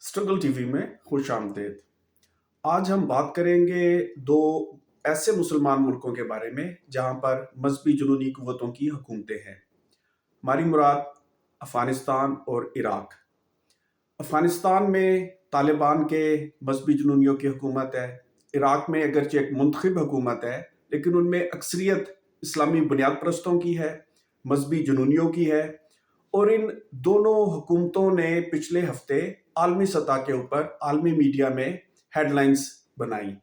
Struggle TV में खुश आमदीद। आज हम बात करेंगे दो ऐसे मुसलमान मुल्कों के बारे में जहां पर मजहबी जुनूनी कुव्वतों की हुकूमतें हैं। हमारी मुराद अफ़गानिस्तान और इराक। अफ़गानिस्तान में तालिबान के मजहबी जुनूनियों की हुकूमत है। इराक में अगरचे एक मुंतखब हुकूमत है, लेकिन उनमें अक्सरियत इस्लामी बुनियाद परस्तों की है, मजहबी जुनूनियों की है। और इन दोनों हुकूमतों ने पिछले हफ्ते आलमी सतह के ऊपर आलमी मीडिया में हेडलाइंस बनाई।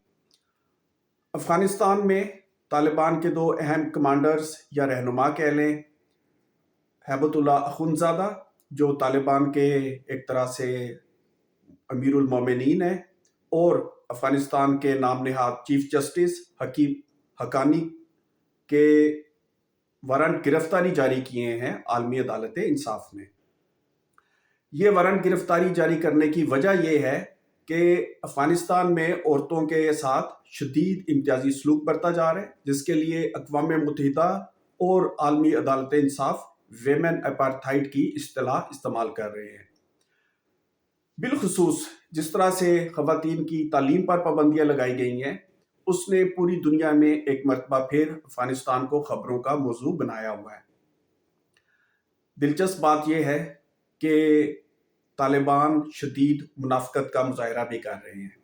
अफगानिस्तान में तालिबान के दो अहम कमांडर्स या रहनुमा कह लें, हैबतुल्ला अखुंज़ादा जो तालिबान के एक तरह से अमीरुल मोमिनीन है, और अफगानिस्तान के नाम नहाद चीफ जस्टिस हकीम हकानी के वारंट गिरफ्तारी जारी किए हैं आलमी अदालत इंसाफ ने। ये वारंट गिरफ्तारी जारी करने की वजह यह है कि अफगानिस्तान में औरतों के साथ शदीद इम्तियाजी सलूक बरता जा रहा है, जिसके लिए अक़वाम मुत्तहिदा और आलमी अदालत इंसाफ वेमेन अपार्थाइड की इस्तिलाह इस्तेमाल कर रहे हैं। बिलखुसूस जिस तरह से ख़वातीन की तालीम पर पाबंदियाँ लगाई गई हैं, उसने पूरी दुनिया में एक मरतबा फिर अफगानिस्तान को खबरों का मौजू बनाया हुआ है। दिलचस्प बात यह है कि तालिबान शदीद मुनाफ़क़त का मुज़ाहरा भी कर रहे हैं।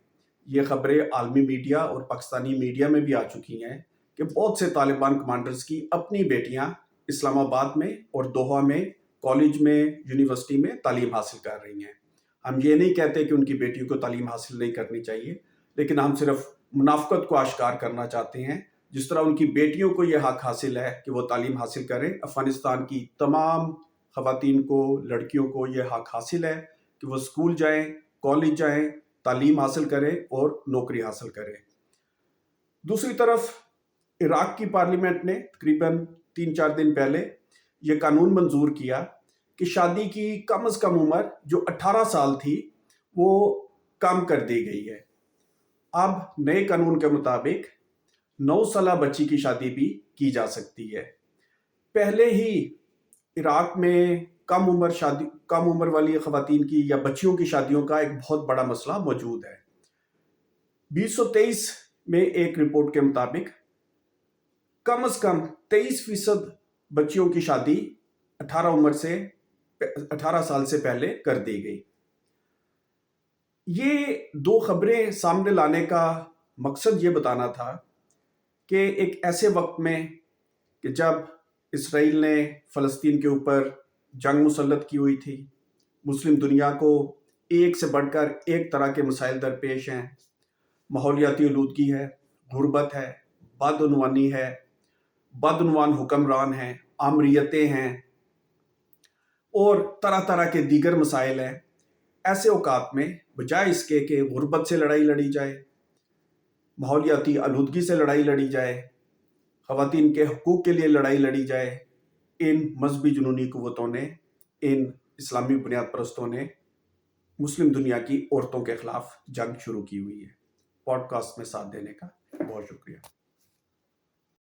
ये ख़बरें आलमी मीडिया और पाकिस्तानी मीडिया में भी आ चुकी हैं कि बहुत से तालिबान कमांडर्स की अपनी बेटियां इस्लामाबाद में और दोहा में कॉलेज में, यूनिवर्सिटी में तालीम हासिल कर रही हैं। हम ये नहीं कहते कि उनकी बेटियों को तालीम हासिल नहीं करनी चाहिए, लेकिन हम सिर्फ मुनाफ़क़त को आश्कार करना चाहते हैं। जिस तरह उनकी बेटियों को यह हक हासिल है कि वो तालीम हासिल करें, अफ़गानिस्तान की तमाम ख़वातीन को, लड़कियों को यह हक हासिल है कि वो स्कूल जाएं, कॉलेज जाएं, तालीम हासिल करें और नौकरी हासिल करें। दूसरी तरफ इराक की पार्लियामेंट ने तकरीबन 3-4 दिन पहले ये कानून मंजूर किया कि शादी की कम से कम उम्र जो 18 साल थी वो कम कर दी गई है। अब नए कानून के मुताबिक 9 साल बच्ची की शादी भी की जा सकती है। पहले ही इराक में कम उम्र वाली ख़वातीन की या बच्चियों की शादियों का एक बहुत बड़ा मसला मौजूद है। 2023 में एक रिपोर्ट के मुताबिक कम से कम 23% बच्चियों की शादी 18 साल से पहले कर दी गई। ये दो खबरें सामने लाने का मकसद ये बताना था कि एक ऐसे वक्त में कि जब इसराइल ने फ़लस्तीन के ऊपर जंग मुसल्लत की हुई थी, मुस्लिम दुनिया को एक से बढ़कर एक तरह के मसाइल दरपेश हैं। माहौलियाती आलूदगी है, गुर्बत है, बदउनवानी है, बदउनवान हुक्मरान हैं, आमरीतें हैं और तरह तरह के दीगर मसाइल हैं। ऐसे औकात में बजाय इसके कि गुर्बत से लड़ाई लड़ी जाए, माहौलियाती आलूदगी से लड़ाई लड़ी जाए, ख़वातीन के हकूक़ के लिए लड़ाई लड़ी जाए, इन मजहबी जुनूनी कुव्वतों ने, इन इस्लामी बुनियाद परस्तों ने मुस्लिम दुनिया की औरतों के ख़िलाफ़ जंग शुरू की हुई है। पॉडकास्ट में साथ देने का बहुत शुक्रिया।